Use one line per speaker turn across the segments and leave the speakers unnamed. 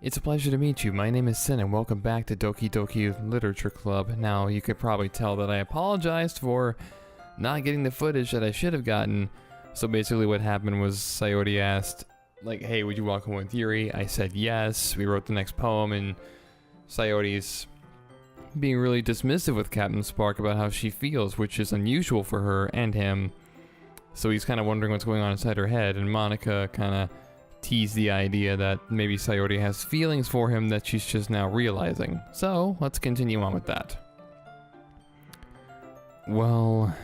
It's a pleasure to meet you. My name is Sin and welcome back to Doki Doki Literature Club. Now, you could probably tell that I apologized for not getting the footage that I should have gotten. So basically what happened was Sayori asked, like, hey, would you walk home with Yuri? I said yes. We wrote the next poem and Sayori's being really dismissive with Captain Spark about how she feels, which is unusual for her and him. So he's kind of wondering what's going on inside her head, and Monica kind of teased the idea that maybe Sayori has feelings for him that she's just now realizing. So, let's continue on with that. Well,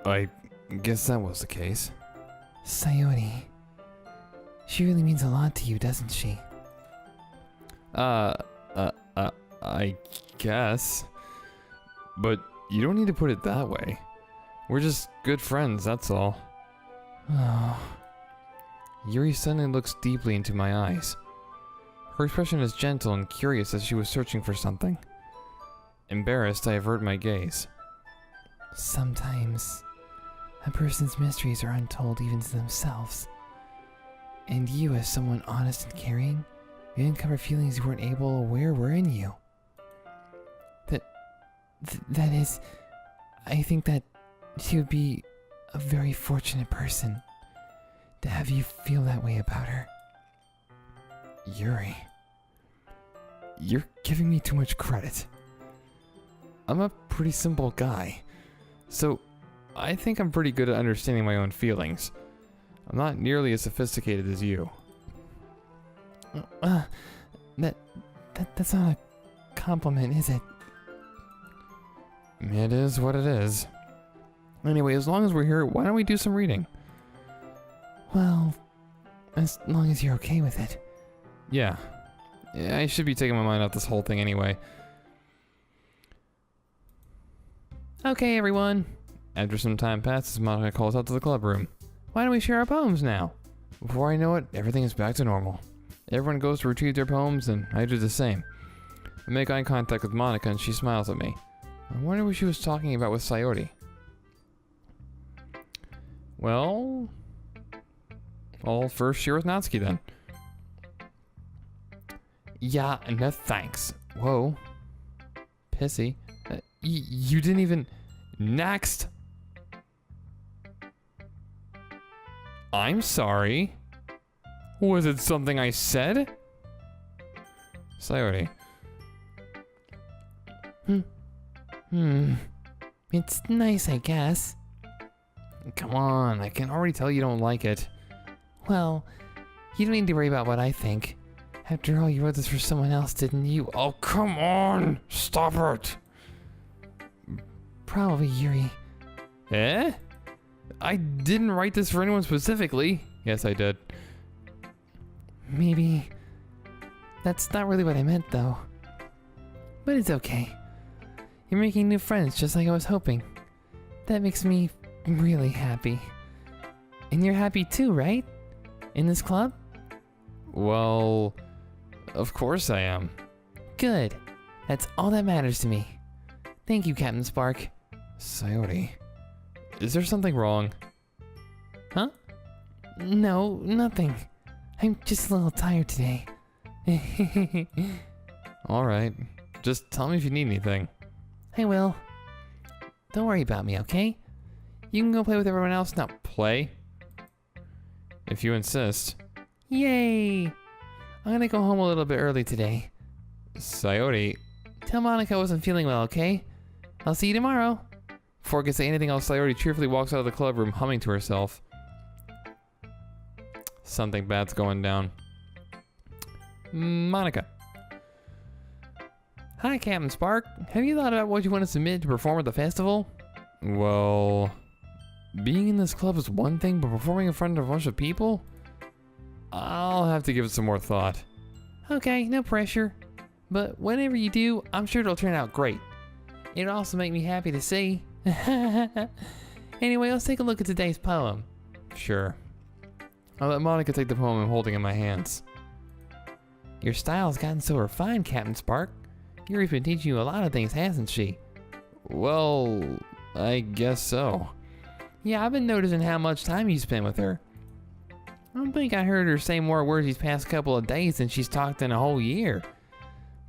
I guess that was the case.
Sayori. She really means a lot to you, doesn't she?
I guess. But you don't need to put it that way. We're just good friends, that's all.
Oh.
Yuri suddenly looks deeply into my eyes. Her expression is gentle and curious as she was searching for something. Embarrassed, I avert my gaze.
Sometimes, a person's mysteries are untold even to themselves. And you, as someone honest and caring, you uncover feelings you weren't able aware were in you. That is, I think that she would be a very fortunate person to have you feel that way about her.
Yuri, you're giving me too much credit. I'm a pretty simple guy, so I think I'm pretty good at understanding my own feelings. I'm not nearly as sophisticated as you.
That's not a compliment, is it?
It is what it is. Anyway, as long as we're here, why don't we do some reading?
Well, as long as you're okay with it.
Yeah, I should be taking my mind off this whole thing anyway. Okay, everyone. After some time passes, Monica calls out to the club room. Why don't we share our poems now? Before I know it, everything is back to normal. Everyone goes to retrieve their poems, and I do the same. I make eye contact with Monica, and she smiles at me. I wonder what she was talking about with Sayori. Well, I'll first share with Natsuki then. Yeah, no thanks. Whoa. Pissy. You didn't even... Next! I'm sorry. Was it something I said? Sayori.
It's nice, I guess.
Come on, I can already tell you don't like it.
Well, you don't need to worry about what I think. After all, you wrote this for someone else, didn't you?
Oh, come on! Stop it!
Probably Yuri.
Eh? I didn't write this for anyone specifically. Yes, I did.
Maybe. That's not really what I meant, though. But it's okay. You're making new friends, just like I was hoping. That makes me really happy. And you're happy too, right? In this club?
Well, of course I am.
Good. That's all that matters to me. Thank you, Captain Spark.
Sayori, is there something wrong?
Huh? No, nothing. I'm just a little tired today.
Alright, just tell me if you need anything.
I will. Don't worry about me, okay? You can go play with everyone else now.
Play? If you insist.
Yay! I'm gonna go home a little bit early today.
Sayori.
Tell Monica I wasn't feeling well, okay? I'll see you tomorrow.
Before I can say anything else, Sayori cheerfully walks out of the club room, humming to herself. Something bad's going down. Monica.
Hi, Captain Spark. Have you thought about what you want to submit to perform at the festival?
Well, being in this club is one thing, but performing in front of a bunch of people? I'll have to give it some more thought.
Okay, no pressure. But whenever you do, I'm sure it'll turn out great. It'll also make me happy to see. Anyway, let's take a look at today's poem.
Sure. I'll let Monica take the poem I'm holding in my hands.
Your style's gotten so refined, Captain Spark. Yuri's been teaching you a lot of things, hasn't she?
Well, I guess so.
Yeah, I've been noticing how much time you spend with her. I don't think I heard her say more words these past couple of days than she's talked in a whole year.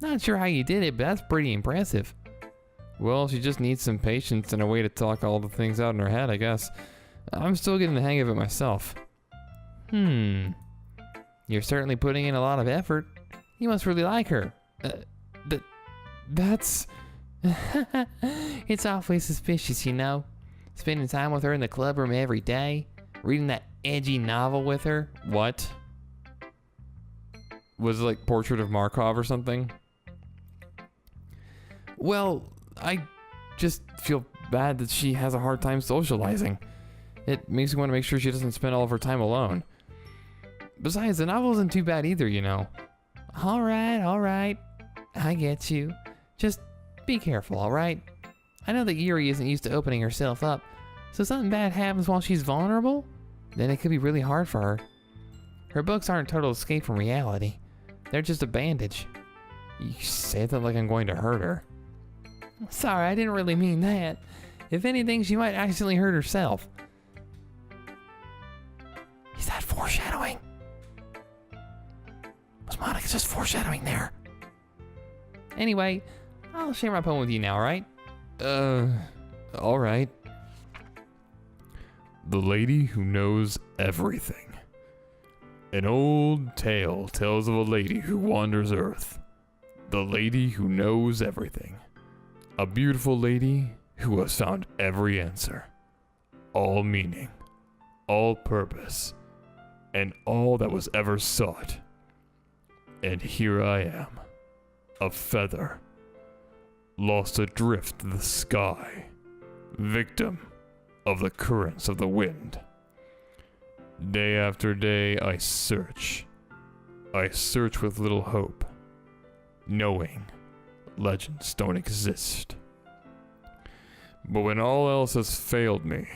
Not sure how you did it, but that's pretty impressive.
Well, she just needs some patience and a way to talk all the things out in her head, I guess. I'm still getting the hang of it myself.
You're certainly putting in a lot of effort. You must really like her.
That's...
It's awfully suspicious, you know. Spending time with her in the club room every day. Reading that edgy novel with her.
What? Was it like Portrait of Markov or something? Well, I just feel bad that she has a hard time socializing. It makes me want to make sure she doesn't spend all of her time alone. Besides, the novel isn't too bad either, you know.
All right. I get you. Just be careful, all right? I know that Yuri isn't used to opening herself up, so if something bad happens while she's vulnerable, then it could be really hard for her. Her books aren't a total escape from reality. They're just a bandage.
You say that like I'm going to hurt her.
Sorry, I didn't really mean that. If anything, she might accidentally hurt herself.
Is that foreshadowing? Was Monica just foreshadowing there?
Anyway, I'll share my poem with you now, alright?
Alright. The Lady Who Knows Everything. An old tale tells of a lady who wanders Earth. The lady who knows everything. A beautiful lady who has found every answer. All meaning. All purpose. And all that was ever sought. And here I am. A feather. Lost adrift in the sky. Victim of the currents of the wind. Day after day I search. I search with little hope, knowing legends don't exist. But when all else has failed me,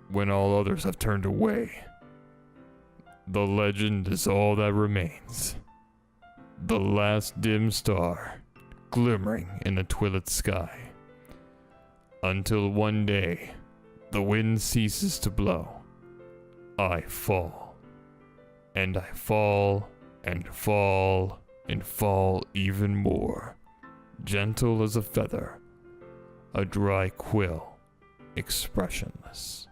when all others have turned away, the legend is all that remains. The last dim star glimmering in the twilit sky. Until one day, the wind ceases to blow. I fall. And I fall, and fall, and fall even more. Gentle as a feather. A dry quill, expressionless.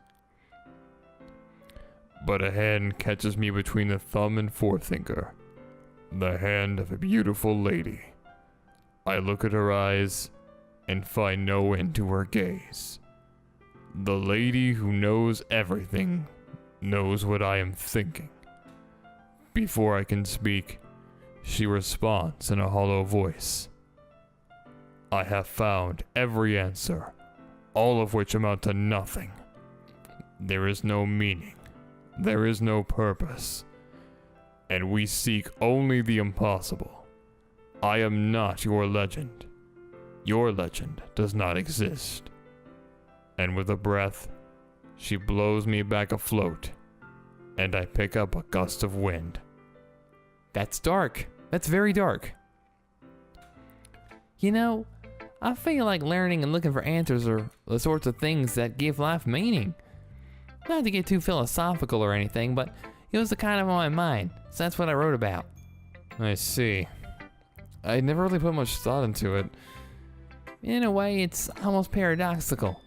But a hand catches me between the thumb and forefinger. The hand of a beautiful lady. I look at her eyes and find no end to her gaze. The lady who knows everything knows what I am thinking. Before I can speak, she responds in a hollow voice. I have found every answer, all of which amount to nothing. There is no meaning, there is no purpose, and we seek only the impossible. I am not your legend. Your legend does not exist. And with a breath, she blows me back afloat, and I pick up a gust of wind.
That's dark. That's very dark. You know, I feel like learning and looking for answers are the sorts of things that give life meaning. Not to get too philosophical or anything, but it was the kind of on my mind, so that's what I wrote about.
I see. I never really put much thought into it.
In a way, it's almost paradoxical.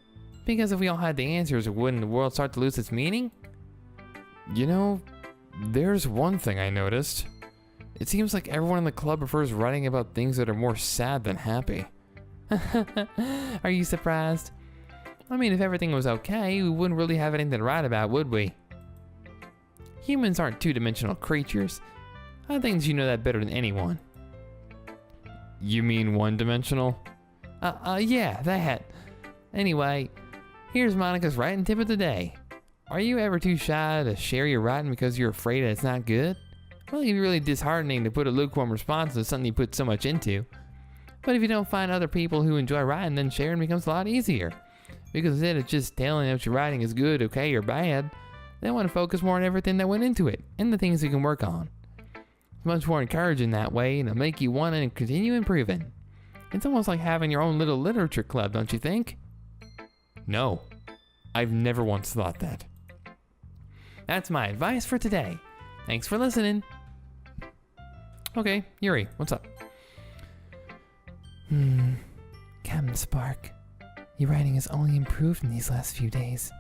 Because if we all had the answers, wouldn't the world start to lose its meaning?
You know, there's one thing I noticed. It seems like everyone in the club prefers writing about things that are more sad than happy.
Are you surprised? I mean, if everything was okay, we wouldn't really have anything to write about, would we? Humans aren't two-dimensional creatures. I think you know that better than anyone.
You mean one-dimensional?
Yeah, that. Anyway, here's Monica's writing tip of the day. Are you ever too shy to share your writing because you're afraid that it's not good? Well, it can be really disheartening to put a lukewarm response to something you put so much into. But if you don't find other people who enjoy writing, then sharing becomes a lot easier. Because instead of just telling them what your writing is good, okay, or bad, they want to focus more on everything that went into it and the things you can work on. It's much more encouraging that way, and it'll make you want to continue improving. It's almost like having your own little literature club, don't you think?
No, I've never once thought that.
That's my advice for today. Thanks for listening.
Okay, Yuri, what's up?
Captain Spark, your writing has only improved in these last few days.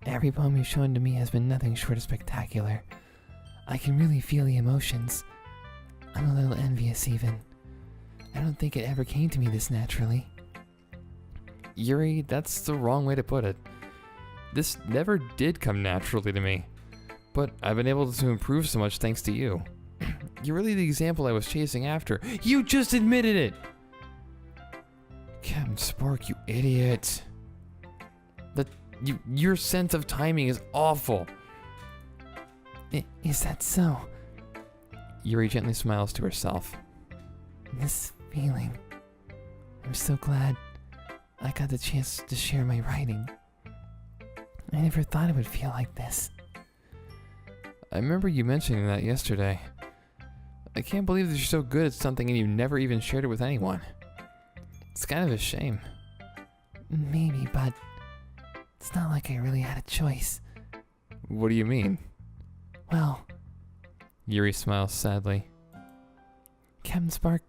Every poem you've shown to me has been nothing short of spectacular. I can really feel the emotions. I'm a little envious even. I don't think it ever came to me this naturally.
Yuri, that's the wrong way to put it. This never did come naturally to me, but I've been able to improve so much thanks to you. You're really the example I was chasing after. You just admitted it! Captain Spark, you idiot. Your sense of timing is awful.
Is that so?
Yuri gently smiles to herself.
This feeling. I'm so glad I got the chance to share my writing. I never thought it would feel like this.
I remember you mentioning that yesterday. I can't believe that you're so good at something and you never even shared it with anyone. It's kind of a shame.
Maybe, but it's not like I really had a choice.
What do you mean?
Well,
Yuri smiles sadly.
Captain Spark,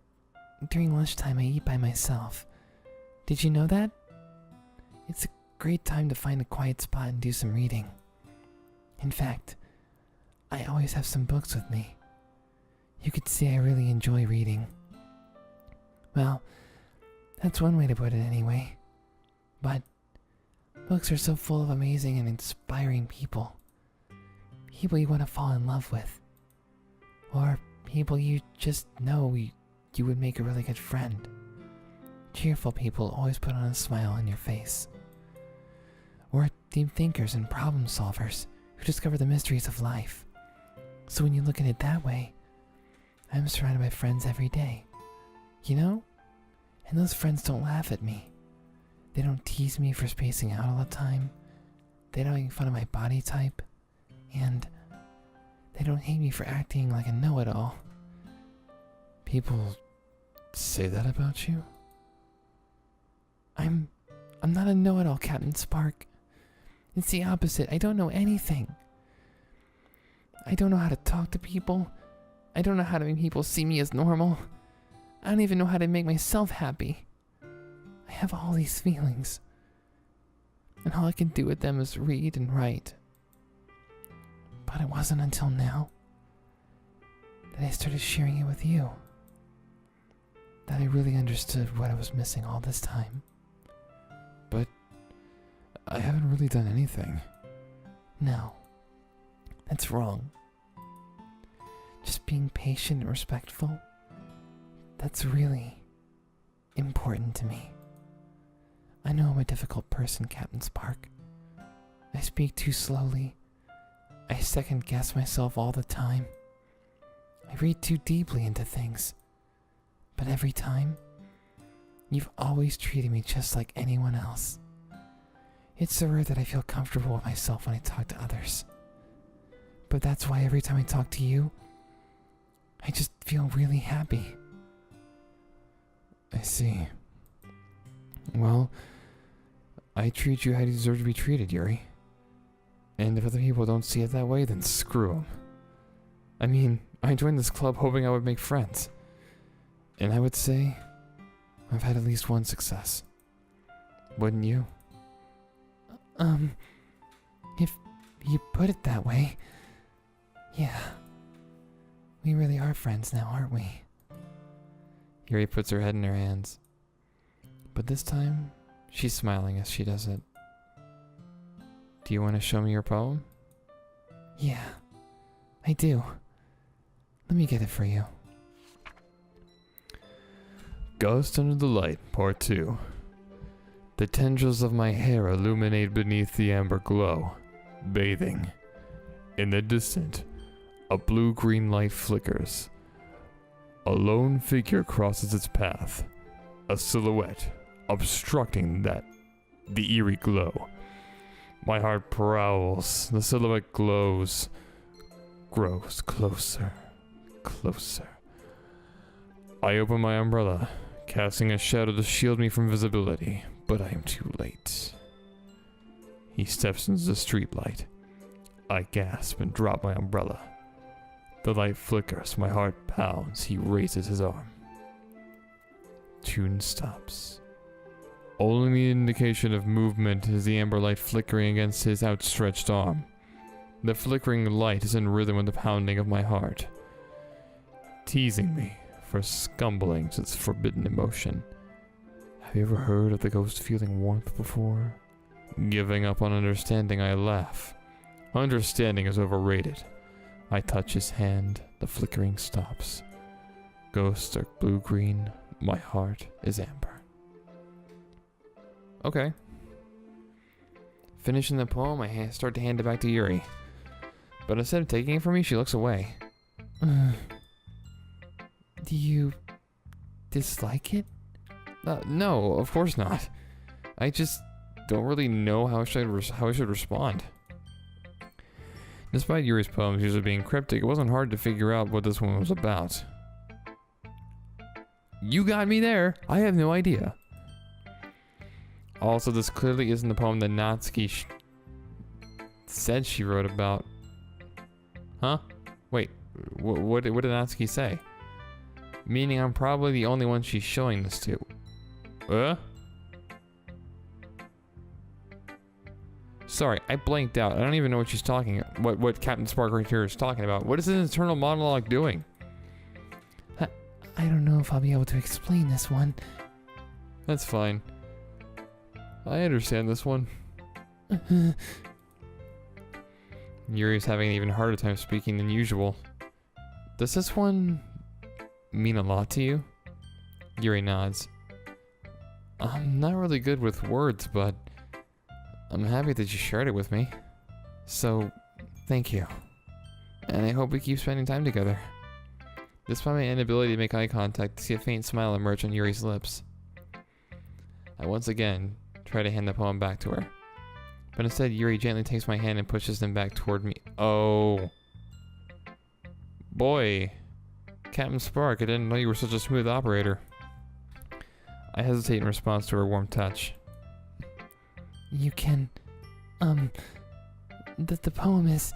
during lunchtime I eat by myself. Did you know that? It's a great time to find a quiet spot and do some reading. In fact, I always have some books with me. You could see I really enjoy reading. Well, that's one way to put it anyway. But books are so full of amazing and inspiring people. People you want to fall in love with. Or people you just know you would make a really good friend. Cheerful people always put on a smile on your face. Or deep thinkers and problem solvers who discover the mysteries of life. So when you look at it that way, I'm surrounded by friends every day. You know? And those friends don't laugh at me. They don't tease me for spacing out all the time. They don't make fun of my body type. And they don't hate me for acting like a know-it-all.
People say that about you?
I'm not a know-it-all, Captain Spark. It's the opposite. I don't know anything. I don't know how to talk to people. I don't know how to make people see me as normal. I don't even know how to make myself happy. I have all these feelings. And all I can do with them is read and write. But it wasn't until now that I started sharing it with you that I really understood what I was missing all this time.
But I haven't really done anything.
No, that's wrong. Just being patient and respectful, that's really important to me. I know I'm a difficult person, Captain Spark. I speak too slowly. I second guess myself all the time. I read too deeply into things. But every time, you've always treated me just like anyone else. It's so rare that I feel comfortable with myself when I talk to others. But that's why every time I talk to you, I just feel really happy.
I see. Well, I treat you how you deserve to be treated, Yuri. And if other people don't see it that way, then screw them. I mean, I joined this club hoping I would make friends. And I would say, I've had at least one success. Wouldn't you?
If you put it that way, yeah. We really are friends now, aren't we?
Yuri puts her head in her hands. But this time, she's smiling as she does it. Do you want to show me your poem?
Yeah, I do. Let me get it for you.
Ghost Under the Light, Part 2. The tendrils of my hair illuminate beneath the amber glow, bathing. In the distant, a blue-green light flickers. A lone figure crosses its path, a silhouette obstructing the eerie glow. My heart prowls, the silhouette glows, grows closer, closer. I open my umbrella, casting a shadow to shield me from visibility, but I am too late. He steps into the streetlight, I gasp and drop my umbrella. The light flickers, my heart pounds, he raises his arm. Tune stops. Only the indication of movement is the amber light flickering against his outstretched arm. The flickering light is in rhythm with the pounding of my heart, teasing me for scumbling to its forbidden emotion. Have you ever heard of the ghost feeling warmth before? Giving up on understanding, I laugh. Understanding is overrated. I touch his hand, the flickering stops. Ghosts are blue-green, my heart is amber. Okay. Finishing the poem, I start to hand it back to Yuri. But instead of taking it from me, she looks away.
Do you dislike it?
No, of course not. I just don't really know how I should respond. Despite Yuri's poems usually being cryptic, it wasn't hard to figure out what this one was about. You got me there. I have no idea. Also, this clearly isn't the poem that Natsuki said she wrote about. Huh? Wait, what did Natsuki say? Meaning I'm probably the only one she's showing this to. Sorry, I blanked out. I don't even know what she's talking about. What Captain Spark right here is talking about. What is this internal monologue doing?
I don't know if I'll be able to explain this one.
That's fine. I understand this one. Yuri's having an even harder time speaking than usual. Does this one mean a lot to you? Yuri nods. I'm not really good with words, but I'm happy that you shared it with me. So, thank you. And I hope we keep spending time together. Despite my inability to make eye contact, I see a faint smile emerge on Yuri's lips. I once again try to hand the poem back to her. But instead, Yuri gently takes my hand and pushes them back toward me. Oh. Boy. Captain Spark, I didn't know you were such a smooth operator. I hesitate in response to her warm touch.
You can, the poem is...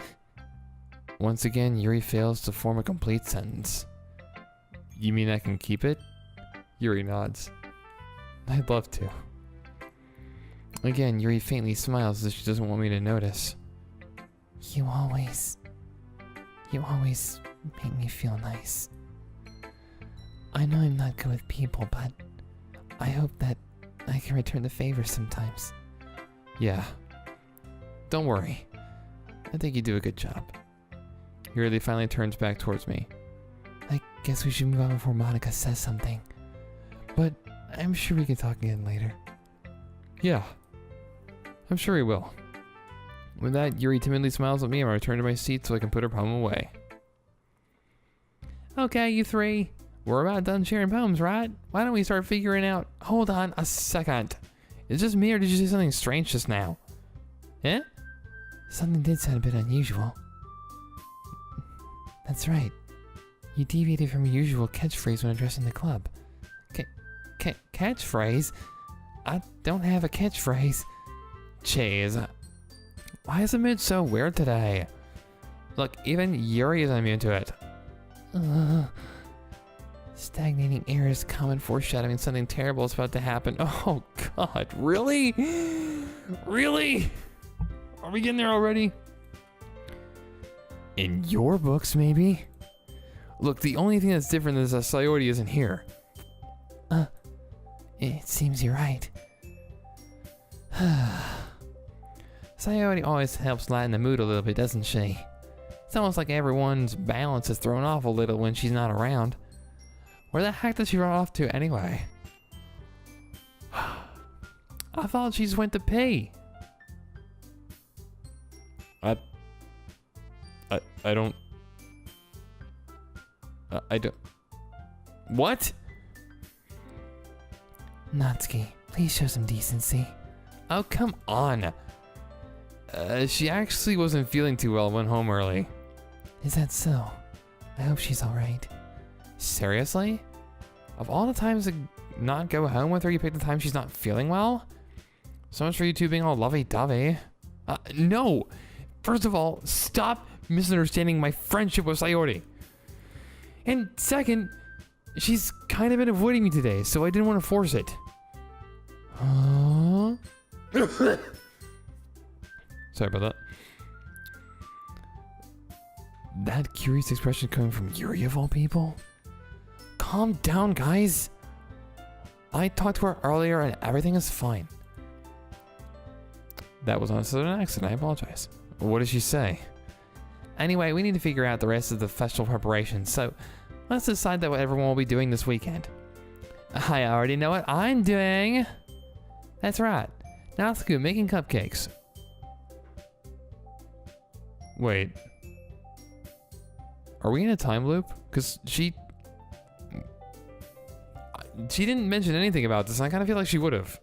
Once again, Yuri fails to form a complete sentence. You mean I can keep it? Yuri nods. I'd love to. Again, Yuri faintly smiles as if she doesn't want me to notice.
You always make me feel nice. I know I'm not good with people, but I hope that I can return the favor sometimes.
Yeah. Don't worry. I think you do a good job. Yuri finally turns back towards me.
I guess we should move on before Monica says something. But I'm sure we can talk again later.
Yeah. I'm sure he will. With that, Yuri timidly smiles at me and I return to my seat so I can put her poem away.
Okay, you three. We're about done sharing poems, right? Why don't we start figuring out...
Hold on a second. Is this me or did you say something strange just now? Eh?
Something did sound a bit unusual. That's right. You deviated from your usual catchphrase when addressing the club.
Catchphrase? I don't have a catchphrase. Jeez. Why is the mood so weird today? Look, even Yuri is immune to it.
Stagnating air is common foreshadowing something terrible is about to happen.
Oh God, really? Really? Are we getting there already? In your books, maybe? Look, the only thing that's different is that Sayori isn't here.
It seems you're right.
Sayori always helps lighten the mood a little bit, doesn't she? It's almost like everyone's balance is thrown off a little when she's not around. Where the heck did she run off to anyway? I thought she just went to pee. I don't... I don't... What?
Natsuki, please show some decency.
Oh, come on. She actually wasn't feeling too well and went home early.
Is that so? I hope she's alright.
Seriously? Of all the times to not go home with her, you picked the time she's not feeling well? So much for you two being all lovey-dovey. No! First of all, stop misunderstanding my friendship with Sayori. And second, she's kind of been avoiding me today, so I didn't want to force it. Huh? Sorry about that. That curious expression coming from Yuri of all people? Calm down, guys. I talked to her earlier and everything is fine. That was on a southern accent, I apologize. What did she say? Anyway, we need to figure out the rest of the festival preparations, so let's decide that what everyone will be doing this weekend. I already know what I'm doing. That's right. Natsuko making cupcakes. Wait. Are we in a time loop? Because she didn't mention anything about this, and I kind of feel like she would have.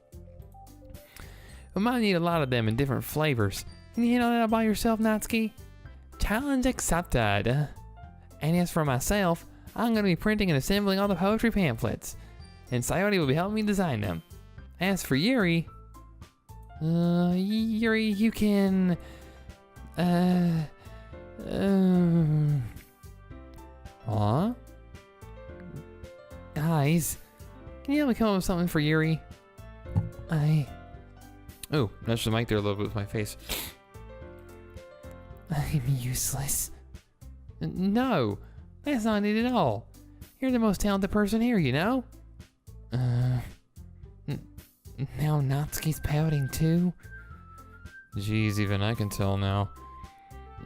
We might need a lot of them in different flavors. Can you handle that by yourself, Natsuki? Challenge accepted. And as for myself, I'm going to be printing and assembling all the poetry pamphlets. And Sayori will be helping me design them. As for Yuri... Yuri, you can... Huh? Guys, can you help me come up with something for Yuri? Oh, nudged the mic there a little bit with my face.
I'm useless.
No, that's not it at all. You're the most talented person here, you know?
Now Natsuki's pouting too?
Jeez, even I can tell now.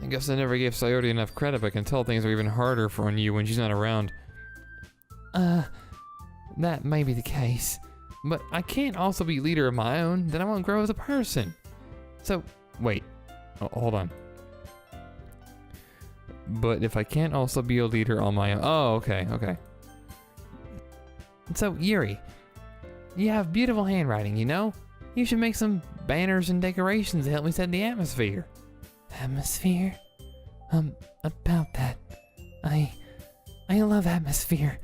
I guess I never gave Sayori enough credit, but I can tell things are even harder on you when she's not around.
That may be the case.
But I can't also be leader of my own, then I won't grow as a person. So, wait. Oh, hold on. But if I can't also be a leader on my own... Oh, okay.
So, Yuri, you have beautiful handwriting, you know? You should make some banners and decorations to help me set the atmosphere. Atmosphere? About that. I love atmosphere.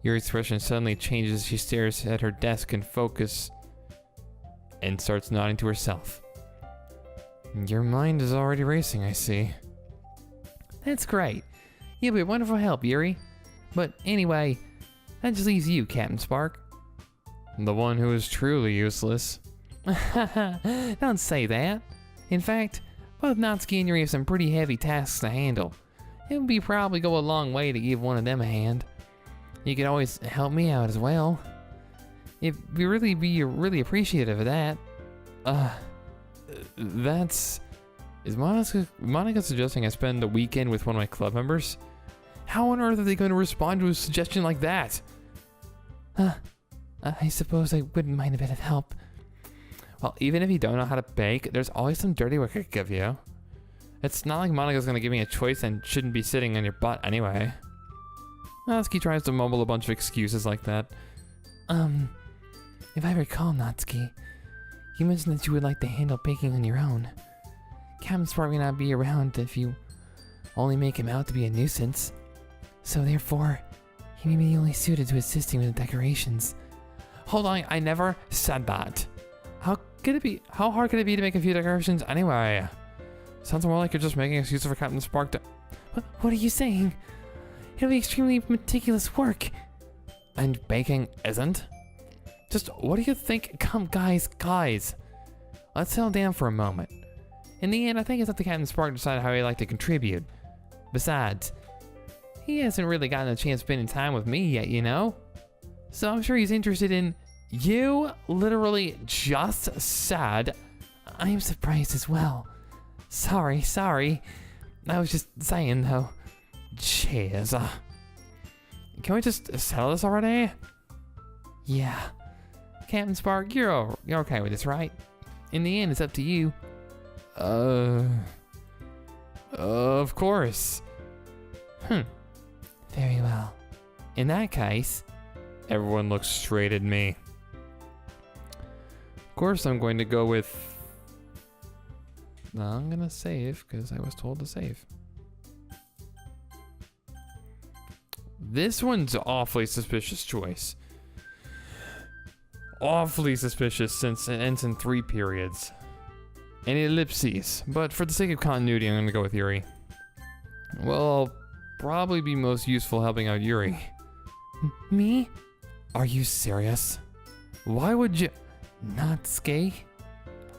Your expression suddenly changes as she stares at her desk in focus and starts nodding to herself. Your mind is already racing, I see.
That's great. You'll be a wonderful help, Yuri. But anyway, that just leaves you, Captain Spark.
The one who is truly useless.
Don't say that. In fact, both Natsuki and Yuri have some pretty heavy tasks to handle. It would probably go a long way to give one of them a hand. You could always help me out as well. It'd be really appreciative of that.
Is Monica suggesting I spend the weekend with one of my club members? How on earth are they going to respond to a suggestion like that?
I suppose I wouldn't mind a bit of help.
Well, even if you don't know how to bake, there's always some dirty work I could give you. It's not like Monica's going to give me a choice and shouldn't be sitting on your butt anyway. Natsuki tries to mumble a bunch of excuses like that.
If I recall, Natsuki, you mentioned that you would like to handle baking on your own. Captain Spark may not be around if you only make him out to be a nuisance. So therefore, he may be only suited to assisting with the decorations.
Hold on, I never said that. How hard could it be to make a few decorations anyway? Sounds more like you're just making excuses for Captain Spark to...
What are you saying? It'll be extremely meticulous work.
And baking isn't? Just, what do you think? Come, guys. Let's settle down for a moment. In the end, I think it's up to Captain Spark to decide how he'd like to contribute. Besides, he hasn't really gotten a chance spending time with me yet, you know? So I'm sure he's interested in... You literally just said...
I'm surprised as well. Sorry. I was just saying, though.
Jeez. Can we just settle this already?
Yeah.
Captain Spark, you're okay with this, right? In the end, it's up to you. Of course.
Very well.
In that case, everyone looks straight at me. Of course, I'm going to go with... I'm gonna save, because I was told to save. This one's awfully suspicious choice. Awfully suspicious since it ends in 3 periods. any ellipses, but for the sake of continuity, I'm gonna go with Yuri. Well, I'll probably be most useful helping out Yuri.
Me?
Are you serious? Why would you?
Natsuki?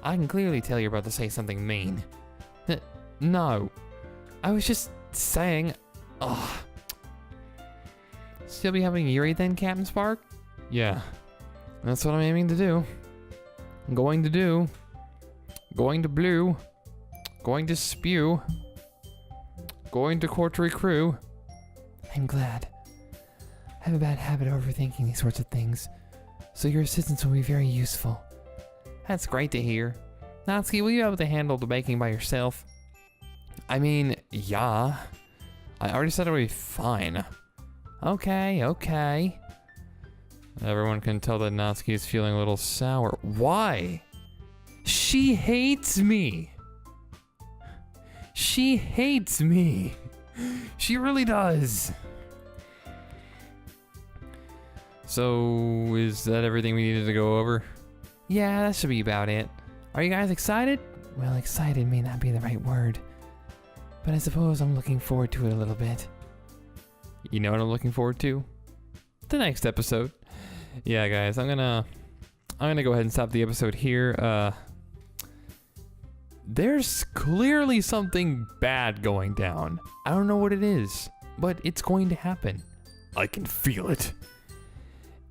I can clearly tell you're about to say something mean.
No.
I was just saying. Ugh. Still be helping Yuri then, Captain Spark?
Yeah. That's what I'm aiming to do. Going to do. Going to blue. Going to spew. Going to court recruit.
I'm glad. I have a bad habit of overthinking these sorts of things, so your assistance will be very useful.
That's great to hear. Natsuki, will you be able to handle the baking by yourself? I mean, yeah. I already said it would be fine.
Okay.
Everyone can tell that Natsuki is feeling a little sour. Why? She hates me. She hates me. She really does. So, is that everything we needed to go over?
Yeah, that should be about it. Are you guys excited? Well, excited may not be the right word, but I suppose I'm looking forward to it a little bit.
You know what I'm looking forward to? The next episode. Yeah, guys, I'm gonna go ahead and stop the episode here. There's clearly something bad going down. I don't know what it is, but it's going to happen. I can feel it.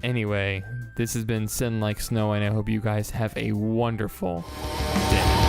Anyway, this has been Sin Like Snow, and I hope you guys have a wonderful day.